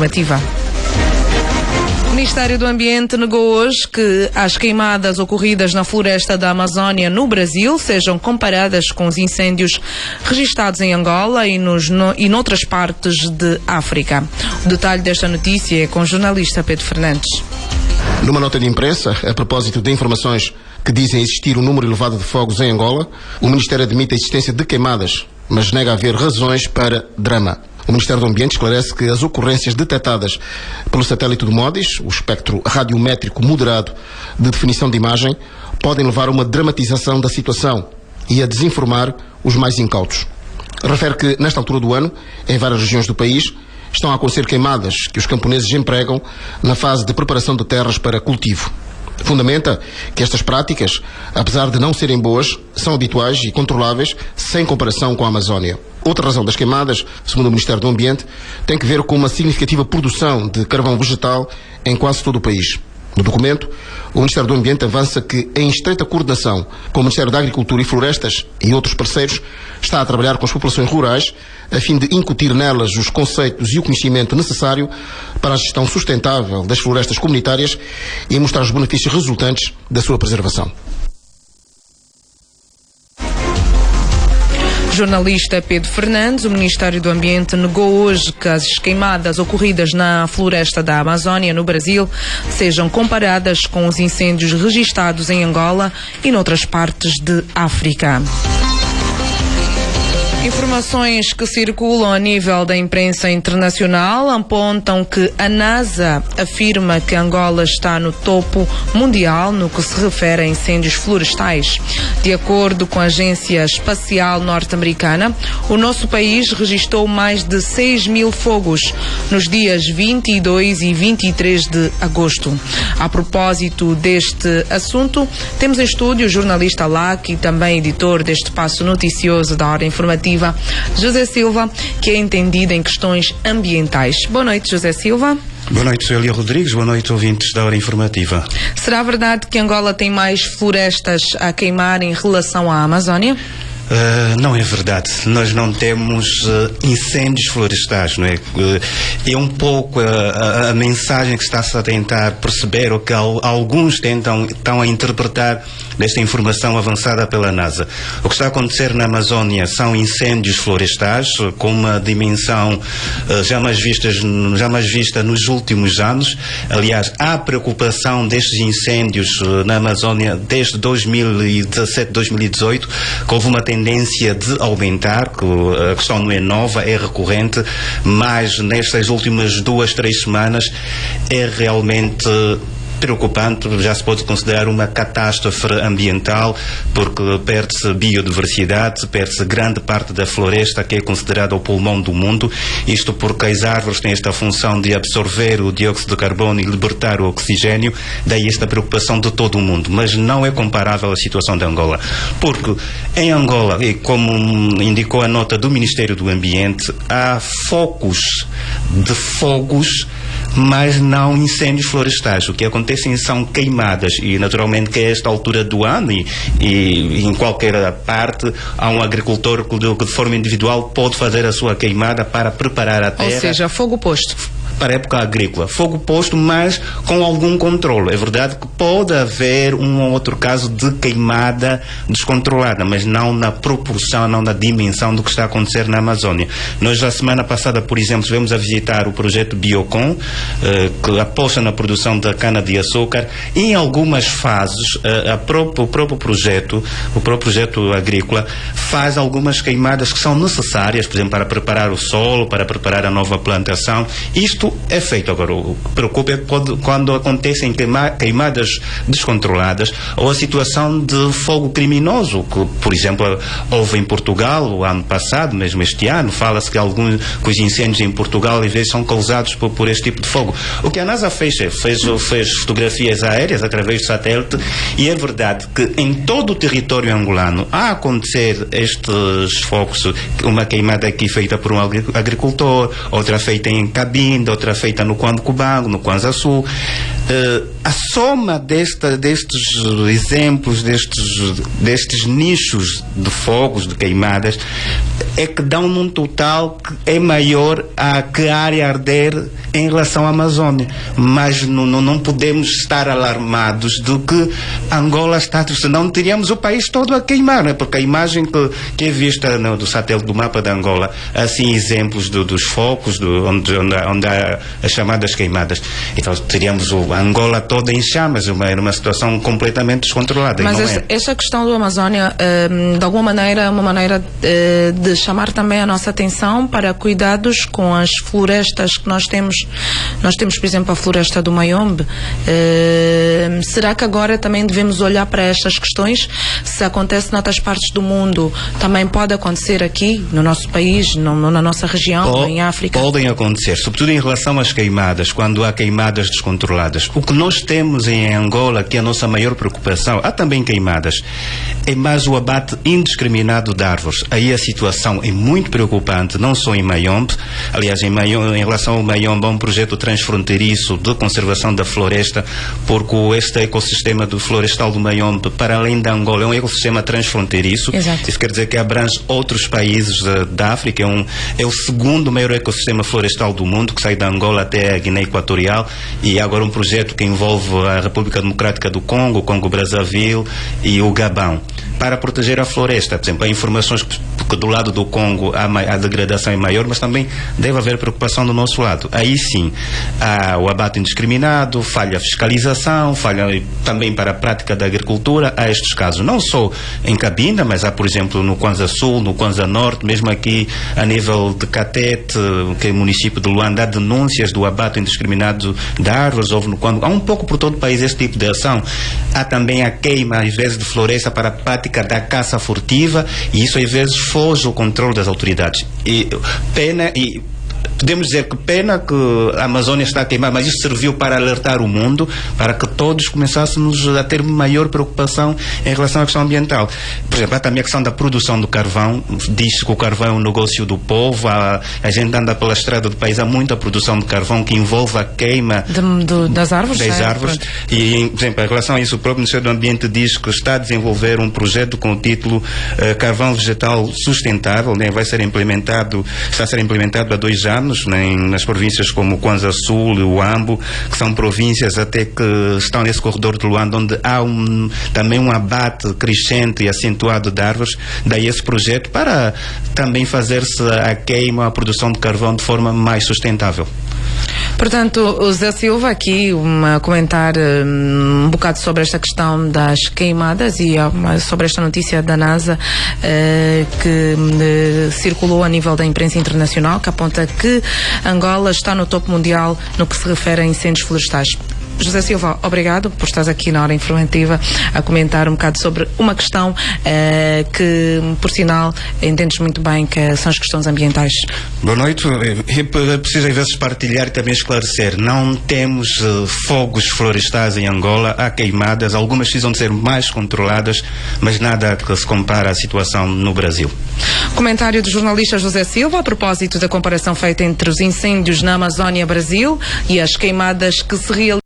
Informativa. O Ministério do Ambiente negou hoje que as queimadas ocorridas na floresta da Amazónia no Brasil sejam comparadas com os incêndios registados em Angola e noutras partes de África. O detalhe desta notícia é com o jornalista Pedro Fernandes. Numa nota de imprensa, a propósito de informações que dizem existir um número elevado de fogos em Angola, o Ministério admite a existência de queimadas, mas nega haver razões para drama. O Ministério do Ambiente esclarece que as ocorrências detectadas pelo satélite do MODIS, o espectro radiométrico moderado de definição de imagem, podem levar a uma dramatização da situação e a desinformar os mais incautos. Refere que, nesta altura do ano, em várias regiões do país, estão a acontecer queimadas que os camponeses empregam na fase de preparação de terras para cultivo. Fundamenta que estas práticas, apesar de não serem boas, são habituais e controláveis sem comparação com a Amazónia. Outra razão das queimadas, segundo o Ministério do Ambiente, tem que ver com uma significativa produção de carvão vegetal em quase todo o país. No documento, o Ministério do Ambiente avança que, em estreita coordenação com o Ministério da Agricultura e Florestas e outros parceiros, está a trabalhar com as populações rurais a fim de incutir nelas os conceitos e o conhecimento necessário para a gestão sustentável das florestas comunitárias e mostrar os benefícios resultantes da sua preservação. Jornalista Pedro Fernandes, o Ministério do Ambiente negou hoje que as queimadas ocorridas na floresta da Amazónia, no Brasil, sejam comparadas com os incêndios registados em Angola e noutras partes de África. Informações que circulam a nível da imprensa internacional apontam que a NASA afirma que Angola está no topo mundial no que se refere a incêndios florestais. De acordo com a Agência Espacial Norte-Americana, o nosso país registrou mais de 6.000 fogos nos dias 22 e 23 de agosto. A propósito deste assunto, temos em estúdio o jornalista LAC e também editor deste espaço noticioso da Hora Informativa, José Silva, que é entendido em questões ambientais. Boa noite, José Silva. Boa noite, Célia Rodrigues. Boa noite, ouvintes da Hora Informativa. Será verdade que Angola tem mais florestas a queimar em relação à Amazónia? Não é verdade. Nós não temos incêndios florestais, não é? É um pouco a mensagem que está-se a tentar perceber, ou que alguns estão a interpretar desta informação avançada pela NASA. O que está a acontecer na Amazónia são incêndios florestais com uma dimensão jamais vista nos últimos anos. Aliás, há preocupação destes incêndios na Amazónia desde 2017, 2018, que houve uma tendência de aumentar, que a questão não é nova, é recorrente, mas nestas últimas 2-3 semanas é realmente preocupante. Já se pode considerar uma catástrofe ambiental, porque perde-se biodiversidade, perde-se grande parte da floresta, que é considerada o pulmão do mundo. Isto porque as árvores têm esta função de absorver o dióxido de carbono e libertar o oxigênio, daí esta preocupação de todo o mundo. Mas não é comparável à situação de Angola, porque em Angola, e como indicou a nota do Ministério do Ambiente, há focos de fogos, mas não incêndios florestais. O que acontecem são queimadas, e naturalmente que a esta altura do ano e em qualquer parte há um agricultor que de forma individual pode fazer a sua queimada para preparar a terra. Ou seja, fogo posto. Para a época agrícola. Fogo posto, mas com algum controle. É verdade que pode haver um ou outro caso de queimada descontrolada, mas não na proporção, não na dimensão do que está a acontecer na Amazónia. Nós, na semana passada, por exemplo, estivemos a visitar o projeto Biocon, que aposta na produção da cana-de-açúcar. Em algumas fases, o próprio projeto agrícola, faz algumas queimadas que são necessárias, por exemplo, para preparar o solo, para preparar a nova plantação. Isto é feito. Agora, o que preocupa é quando acontecem queimadas descontroladas ou a situação de fogo criminoso, que, por exemplo, houve em Portugal o ano passado, mesmo este ano. Fala-se que os incêndios em Portugal, às vezes, são causados por este tipo de fogo. O que a NASA fez fotografias aéreas através do satélite, e é verdade que em todo o território angolano há a acontecer estes focos, uma queimada aqui feita por um agricultor, outra feita em Cabinda, outra feita no Cuambo Cubango, no Kwanza Sul. A soma destes exemplos, destes nichos de fogos, de queimadas, é que dão num total que é maior que a área arder em relação à Amazônia. Mas não podemos estar alarmados de que Angola está... Senão teríamos o país todo a queimar, né? Porque a imagem que é vista do satélite do mapa de Angola, assim, exemplos dos focos, onde há as chamadas queimadas. Então teríamos a Angola toda em chamas, era uma situação completamente descontrolada. Mas esta questão do Amazônia, de alguma maneira, é uma maneira de chamar também a nossa atenção para cuidados com as florestas que nós temos. Nós temos, por exemplo, a floresta do Mayombe. Será que agora também devemos olhar para estas questões? Se acontece noutras partes do mundo, também pode acontecer aqui, no nosso país, na nossa região, em África? Podem acontecer, sobretudo em relação às queimadas, quando há queimadas descontroladas. O que nós temos em Angola, que é a nossa maior preocupação, há também queimadas, é mais o abate indiscriminado de árvores. Aí a situação é muito preocupante, não só em Mayombe. Aliás, em relação ao Mayombe, há um projeto transfronteiriço de conservação da floresta, porque este ecossistema do florestal do Mayombe, para além da Angola, é um ecossistema transfronteiriço. Exato. Isso quer dizer que abrange outros países da África. É o segundo maior ecossistema florestal do mundo, que sai da Angola até a Guiné Equatorial, e há agora um projeto que envolve a República Democrática do Congo, o Congo-Brazzaville e o Gabão, para proteger a floresta. Por exemplo, há informações que do lado do Congo a degradação é maior, mas também deve haver preocupação do nosso lado. Aí sim, há o abate indiscriminado, falha a fiscalização, falha também para a prática da agricultura. Há estes casos, não só em Cabinda, mas há, por exemplo, no Kwanza Sul, no Kwanza Norte, mesmo aqui a nível de Catete, que é o município de Luanda, há denúncias do abate indiscriminado de árvores. Há um pouco por todo o país esse tipo de ação. Há também a queima, às vezes, de floresta para a prática da caça furtiva, e isso às vezes foge ao controle das autoridades. Podemos dizer que pena que a Amazônia está a queimar, mas isso serviu para alertar o mundo, para que todos começássemos a ter maior preocupação em relação à questão ambiental. Por exemplo, há também a questão da produção do carvão. Diz-se que o carvão é um negócio do povo. A gente anda pela estrada do país, há muita produção de carvão que envolve a queima das árvores. Das árvores. E, por exemplo, em relação a isso, o próprio Ministério do Ambiente diz que está a desenvolver um projeto com o título Carvão Vegetal Sustentável, né? Está a ser implementado há 2 anos, nas províncias como o Kwanza Sul e o Ambo, que são províncias até que estão nesse corredor de Luanda, onde há também um abate crescente e acentuado de árvores. Daí esse projeto para também fazer-se a queima, a produção de carvão de forma mais sustentável. Portanto, o Zé Silva aqui a comentar um bocado sobre esta questão das queimadas e sobre esta notícia da NASA que circulou a nível da imprensa internacional, que aponta que Angola está no topo mundial no que se refere a incêndios florestais. José Silva, obrigado por estares aqui na hora informativa a comentar um bocado sobre uma questão que, por sinal, entendes muito bem, que são as questões ambientais. Boa noite. É preciso às vezes partilhar e também esclarecer. Não temos fogos florestais em Angola, há queimadas, algumas precisam de ser mais controladas, mas nada que se compara à situação no Brasil. Comentário do jornalista José Silva a propósito da comparação feita entre os incêndios na Amazónia, Brasil, e as queimadas que se realizam